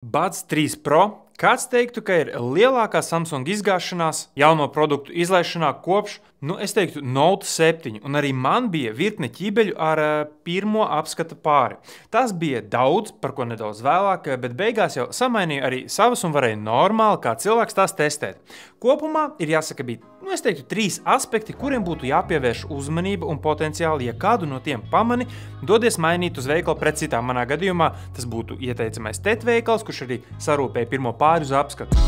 Buds 3 Pro. Kāds teiktu, ka ir lielākā Samsung izgāšanās jauno produktu izlaišanā kopš, es teiktu, Note 7, un arī man bija virkne ķībeļu ar pirmo apskata pāri. Tas bija daudz, par ko nedaudz vēlāk, bet beigās jau samainīju arī savas un varēju normāli kā cilvēks tās testēt. Kopumā ir jāsaka, bija, es teiktu, 3 aspekti, kuriem būtu jāpievērš uzmanība un potenciāli, ja kādu no tiem pamani, dodies mainīt uz veikalu pret citām. Manā gadījumā tas būtu ieteicamais TET veikals, kurš arī sarūpēja pirmo pāri uz apskatu.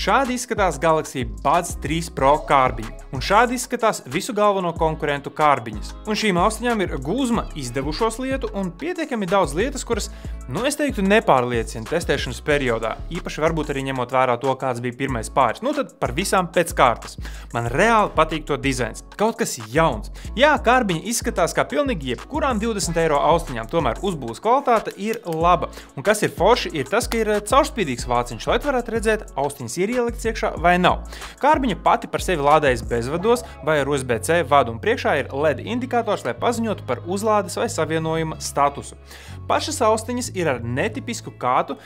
Šādi izskatās Galaxy Buds 3 Pro kārbiņa, un šādi izskatās visu galveno konkurentu kārbiņas. Un šīm austiņām ir gūzma izdevušos lietu un pietiekami daudz lietas, kuras, es teiktu, nepārliecina testēšanas periodā, īpaši varbūt arī ņemot vērā to, kāds bija pirmais pāris. Tad par visām pēc kārtas. Man reāli patīk to dizains. Kaut kas jauns. Jā, kārbiņa izskatās kā pilnīgi jebkurām 20 eiro austiņām, tomēr uzbūves kvalitāte ir laba. Un kas ir forši, ir tas, ka ir caurspīdīgs vāciņš, lai varētu redzēt, austiņas ir ielikts iekšā vai nav. Kārbiņa pati par sevi lādējas bezvados vai ar USB-C vadu, un priekšā ir LED indikators, lai paziņotu par uzlādes vai savienojuma statusu. Pašas austiņas ir ar netipisku kātu,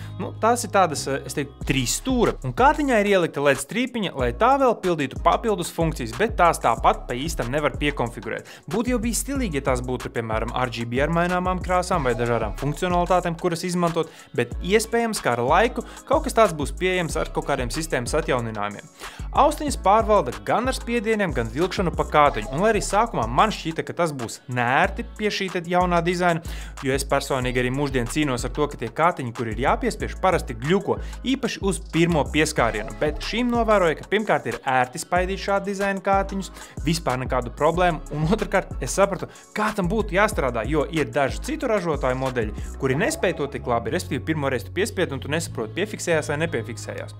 tās ir tādas, es teiktu, 3 stūra, un kātiņā ir ielikta LED strīpiņa, lai tā vēl pildītu papildus funkcijas, bet tās tāpat pa īstam nevar piekonfigurēt. Būtu jau bijis stilīgi, ja tās būtu, piemēram, RGB ar maināmām krāsām vai dažādām funkcionalitātēm, kuras izmantot, bet iespējams, ka ar laiku kaut kas tāds būs pieejams ar kaut kādiem sistēmas atjauninājumiem. Austiņas pārvalda gan ar spiedieniem, gan vilkšanu pa kātiņu, un lai arī sākumā man šķita, ka tas būs nērti pie šī jaunā dizaina, jo es personīgi arī mūždien cīnos ar to, ka tie kātiņi, kur ir jāpiespiež, parasti gļuko, īpaši uz pirmo pieskārienu, bet šīm novēroju, ka pirmkārt ir ērti spaidīt šādu dizainu kātiņus, vispār nekādu problēmu, un otrkārt es sapratu, kā tam būtu jāstrādā, jo ir daži citu ražotāju modeļi, kuri nespēj to tik labi, respektīvi pirmoreiz tu piespied un tu nesaproti, piefiksējās vai nepiefiksējās.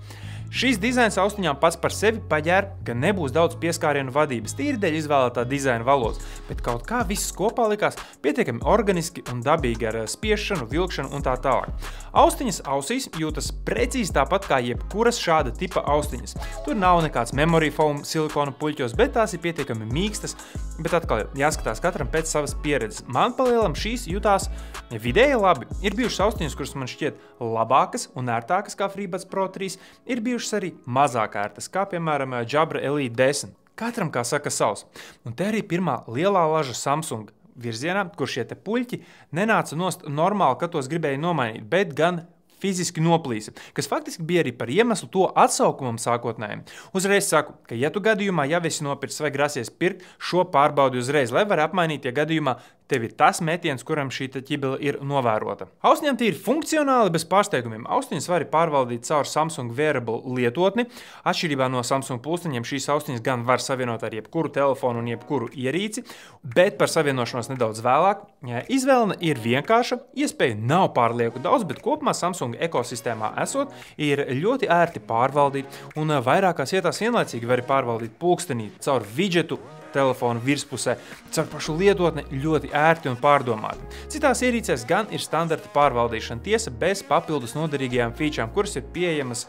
Šīs dizains austiņām pats par sevi paģēr, ka nebūs daudz pieskārienu vadības, tīri dēļ izvēlētā dizaina valodas, bet kaut kā viss kopā likās pietiekami organiski un dabīgi ar spiešanu, vilkšanu un tā tālāk. Austiņas ausīs jūtas precīzi tāpat kā jebkuras šāda tipa austiņas. Tur nav nekāds memory foam silikona puļķos, bet tās ir pietiekami mīkstas, bet atkal jāskatās katram pēc savas pieredzes. Man palielam šīs jutās vidēji labi. Ir bijušas austiņas, kuras man šķiet labākas un ērtākas kā FreeBuds Pro 3, ir bijušas arī mazāk ērtas, kā piemēram Jabra Elite 10. Katram, kā saka, savs. Un te arī pirmā lielā laža Samsung virzienā, kur šie te puļķi nenāca nost normāli, kad tos gribēja nomainīt, bet gan fiziski noplīsa, kas faktiski bija arī par iemeslu to atsaukumam sākotnējiem. Uzreiz saku, ka ja tu gadījumā jau esi nopircis vai grasies pirkt, šo pārbaudi uzreiz, lai var apmainīt, ja gadījumā tev ir tas metiens, kuram šī ķibele ir novērota. Austiņām tie ir funkcionāli bez pārsteigumiem. Austiņas var pārvaldīt caur Samsung Wearable lietotni. Atšķirībā no Samsung pulksteņiem šīs austiņas gan var savienot ar jebkuru telefonu un jebkuru ierīci, bet par savienošanos nedaudz vēlāk. Izvēle ir vienkārša, iespēju nav pārlieku daudz, bet kopumā Samsung ekosistēmā esot, ir ļoti ērti pārvaldīt, un vairākās vietās vienlaicīgi var pārvaldīt pulkstenī caur widgetu telefonu virspusē, caur pašu lietotni ļoti ērti un pārdomāti. Citās ierīcēs gan ir standarta pārvaldīšana, tiesa bez papildus noderīgajām featurām, kuras ir pieejamas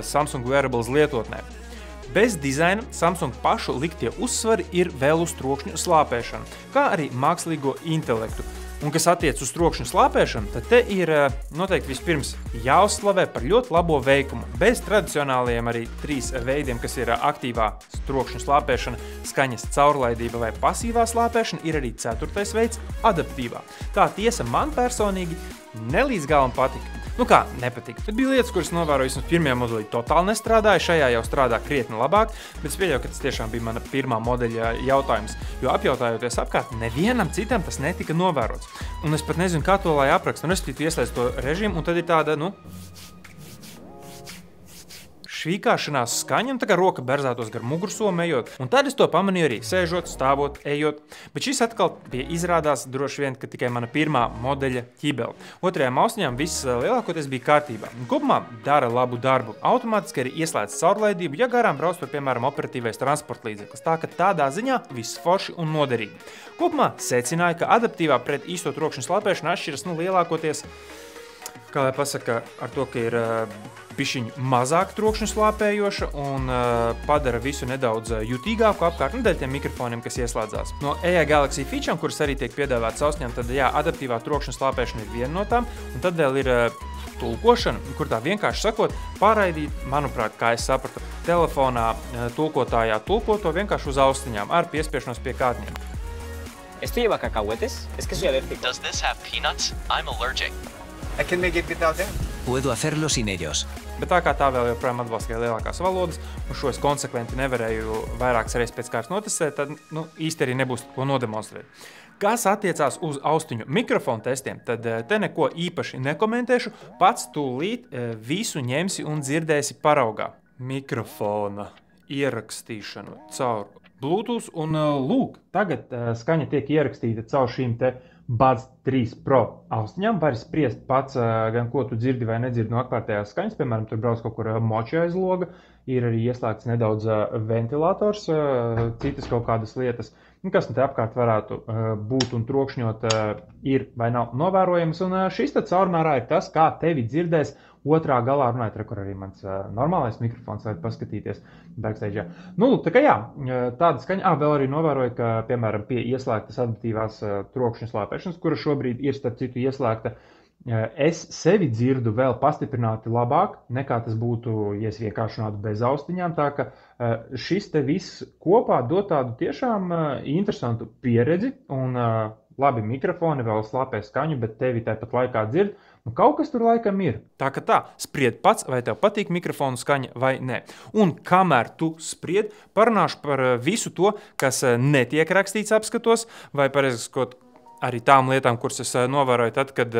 Samsung Wearables lietotnē. Bez dizaina Samsung pašu liktie uzsvari ir vēl uz trokšņu slāpēšanu, kā arī mākslīgo intelektu. Un kas attiec uz trokšņu slāpēšanu, tad te ir noteikti vispirms jāuzslavē par ļoti labo veikumu. Bez tradicionālajiem arī 3 veidiem, kas ir aktīvā trokšņu slāpēšana, skaņas caurlaidība vai pasīvā slāpēšana, ir arī 4. veids – adaptīvā. Tā tiesa man personīgi nelīdz galam patika. Kā nepatika? Tad bija lietas, kuras novēroju, vismaz pirmajā modelī totāli nestrādāja, šajā jau strādā krietni labāk, bet es pieļauju, ka tas tiešām bija mana pirmā modeļa jautājums, jo apjautājoties apkārt, nevienam citam tas netika novērots. Un es pat nezinu, kā to lai aprakstu, un es ieslēdzu to režīmu, un tad ir tāda, švīkāšanās skaņa, un tā kā roka berzātos gar mugursomu ejot. Un tad es to pamanīju arī sēžot, stāvot, ejot. Bet šis atkal izrādās droši vien, ka tikai mana pirmā modeļa ķibele. Otrajām austiņām viss lielākoties bija kārtībā. Kopumā dara labu darbu. Automātiski arī ieslēdz caurlaidību, ja garām brauc par, piemēram, operatīvais transporta līdzeklis. Tā ka tādā ziņā viss forši un noderīgi. Kopumā secināja, ka adaptīvā pret īsto trokšņu slāpēšanu atšķiras lielākoties kā lai pasaka, ar to, ka ir pišķiņu mazāk trokšņu slāpējoša un padara visu nedaudz jutīgāku apkārt, dēļ tiem mikrofoniem, kas ieslēdzās. No AI Galaxy featurām, kuras arī tiek piedāvātas austiņām, tad jā, adaptīvā trokšņu slāpēšana ir viena no tām, un tad vēl ir tulkošana, kur tā vienkārši sakot, pārraidīt, manuprāt, kā es sapratu, telefonā tulkotājā tulkoto vienkārši uz austiņām ar piespiešanos pie kārtņiem. ¿Esto lleva cacahuetes? Es que soy alérgico. Does this have peanuts? I'm allergic. I can make it without them. Puedo hacerlo sin ellos. Bet tā kā tā vēl joprojām atbalsta lielākās valodas, un šo es konsekventi nevarēju vairākas reizes pēc kārtas notestēt, tad īsti arī nebūs ko nodemonstrēt. Kas attiecās uz austiņu mikrofonu testiem, tad te neko īpaši nekomentēšu, pats tūlīt visu ņemsi un dzirdēsi paraugā. Mikrofona ierakstīšanu caur Bluetooth un lūk, tagad skaņa tiek ierakstīta caur šīm te Buds 3 Pro austiņām. Vari spriest pats, gan ko tu dzirdi vai nedzirdi no apkārtējās skaņas, piemēram, tur brauc kaut kur moči aiz loga, ir arī ieslēgts nedaudz ventilators, citas kaut kādas lietas, kas te apkārt varētu būt un trokšņot, ir vai nav novērojams. Un šis tad caurmērā ir tas, kā tevi dzirdēs otrā galā runājot, kur arī mans normālais mikrofons var paskatīties backstage. Tā kā jā, tāda skaņa. Vēl arī novēroju, ka, piemēram, pie ieslēgtas adaptīvās trokšņu slāpēšanas, kura šobrīd ir starp citu ieslēgta, es sevi dzirdu vēl pastiprināti labāk, nekā tas būtu, ja es vienkārši runātu bez austiņām, tā ka šis te viss kopā dod tādu tiešām interesantu pieredzi, un labi mikrofoni vēl slāpē skaņu, bet tevi tāpat laikā dzird, kaut kas tur laikam ir. Tā ka tā, spried pats, vai tev patīk mikrofonu skaņa vai nē. Un kamēr tu spried, parunāšu par visu to, kas netiek rakstīts apskatos, vai pareizi sakot, arī tām lietām, kuras es novēroju tad, kad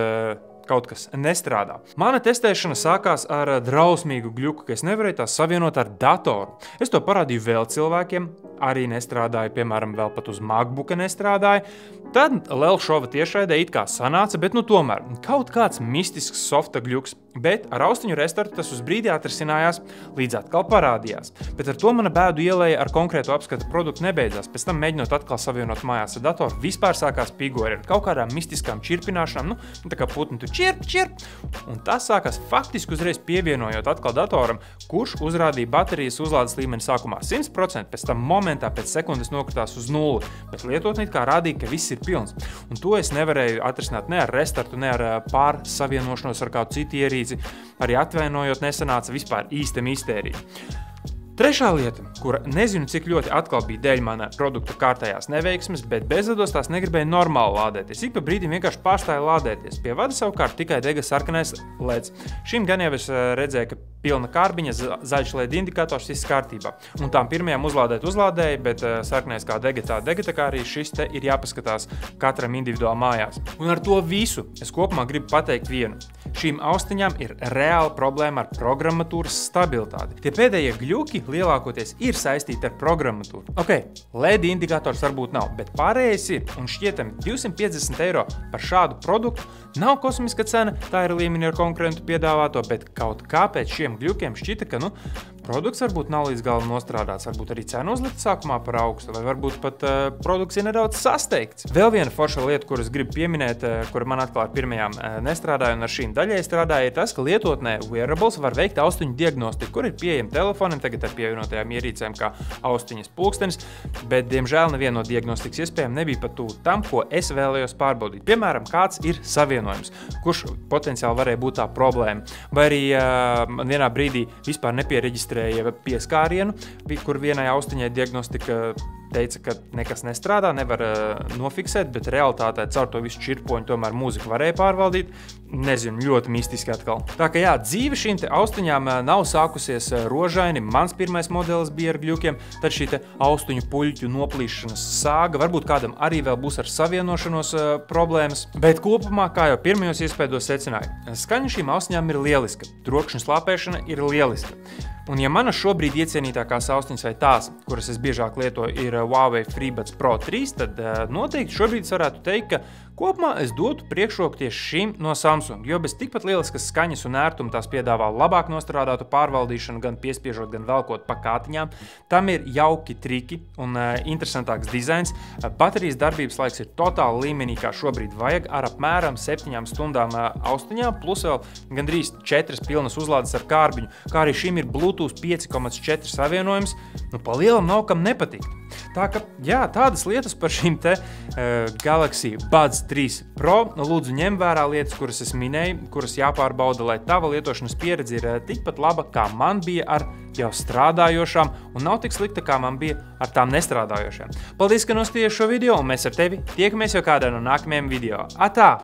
kaut kas nestrādā. Mana testēšana sākās ar drausmīgu gļuku, ka es nevarēju tās savienot ar datoru. Es to parādīju vēl cilvēkiem, arī nestrādāja, piemēram, vēl pat uz MacBooka nestrādāja. Tad Lelšova tiešraidē it kā sanāca, bet tomēr kaut kāds mistisks softa gļuks. Bet ar austiņu restartu tas uz brīdi atrisinājās, līdz atkal parādījās. Bet ar to mana bēdu ielēja ar konkrētu apskata produktu nebeidzās. Pēc tam mēģinot atkal savienot mājās ar datoru, vispār sākās pīgori ar kaut kādām mistiskām čirpināšanām, tā kā putni tu čirp. Un tas sākās faktiski uzreiz pievienojot atkal datoram, kurš uzrādīja baterijas uzlādes līmeni sākumā 100%, pēc tam momentā pēc sekundes nokritās uz 0, bet lietotne kā rādīja, ka viss ir pilns. Un to es nevarēju atrisināt ne ar restartu, ne ar pārsavienošanos ar kādu citu ierīci. Arī atvainojot nesanāca vispār īsta mistērija. Trešā lieta, kura nezinu, cik ļoti atkal bija dēļ mana produkta kārtējās neveiksmes, bet bezvados tās negribēja normāli lādēties. Ik pa brīdim vienkārši pārstāja lādēties. Pie vada savukārt tikai dega sarkanais LEDs. Šim gan jau es redzēju, ka pilna kārbiņa, zaļš LED indikators, viss kārtībā. Un tām pirmajām uzlādēja, bet sarkanais kā dega, tā kā arī šis te ir jāpaskatās katram individuāli mājās. Un ar to visu es kopumā gribu pateikt vienu. Šīm austiņām ir reāla problēma ar programmatūras stabilitāti. Tie pēdējie gļuki lielākoties ir saistīti ar programmatūru. LED indikators varbūt nav, bet pārējais ir, un šķietami 250 eiro par šādu produktu nav kosmiska cena, tā ir līmenī ar konkurentu piedāvāto, bet kaut kāpēc šiem gļukiem šķita, ka, produkts varbūt nav līdz galam nostrādāts, varbūt arī cena uzlikta sākumā par augstu, vai varbūt pat produkts ir nedaudz sasteigts. Vēl viena forša lieta, kuras gribu pieminēt, kura man atkal ar pirmajām nestrādāja un ar šīm daļai strādāja, ir tas, ka lietotnē Wearables var veikt austiņu diagnostiku, kur ir pieejama telefoniem, tagad ar pievienotajām ierīcēm kā austiņas pulkstenis, bet, diemžēl, neviena no diagnostikas iespējām nebija pat tuvu tam, ko es vēlējos pārbaudīt. Piemēram, kāds ir savienojums, kurš potenciāli varēja būt tā problēma, vai arī vienā brīdī vispār nepiereģistrēja pieskārienu, kur vienai austiņai diagnostika teica, ka nekas nestrādā, nevar nofiksēt, bet realitātē caur to visu čirpoņu tomēr mūziku varēja pārvaldīt. Nezinu, ļoti mistiski atkal. Tā kā jā, dzīve šīm te austiņām nav sākusies rožaini. Mans pirmais modelis bija ar gļukiem, tad šī te austiņu puļķu noplīšanas sāga. Varbūt kādam arī vēl būs ar savienošanos problēmas. Bet kopumā, kā jau pirmajos iespēdos secināju, skaņa šīm austiņām ir lieliska. Trokšņu slāpēšana ir lieliska. Un ja manas šobrīd iecienītākās austiņas vai tās, kuras es biežāk lietoju, ir Huawei FreeBuds Pro 3, tad noteikti šobrīd es varētu teikt, ka Kopumā es dotu priekšroku tieši šim no Samsung, jo bez tikpat lieliskas skaņas un ērtuma tās piedāvā labāk nostrādātu pārvaldīšanu, gan piespiežot, gan velkot pa kātiņām. Tam ir jauki triki un interesantāks dizains. Baterijas darbības laiks ir totāli līmenī, kā šobrīd vajag, ar apmēram 7 stundām austiņām, plus vēl gandrīz 4 pilnas uzlādes ar kārbiņu, kā arī šim ir Bluetooth 5.4 savienojums, pa lielam nav kam nepatikt. Tā ka, jā, tādas lietas par šīm te Galaxy Buds 3 Pro. Lūdzu, ņem vērā lietas, kuras es minēju, kuras jāpārbauda, lai tava lietošanas pieredze ir tikpat laba, kā man bija ar jau strādājošām, un nav tik slikta, kā man bija ar tām nestrādājošām. Paldies, ka noskatījies šo video, un mēs ar tevi tiekamies jau kādā no nākamajiem video. Atā!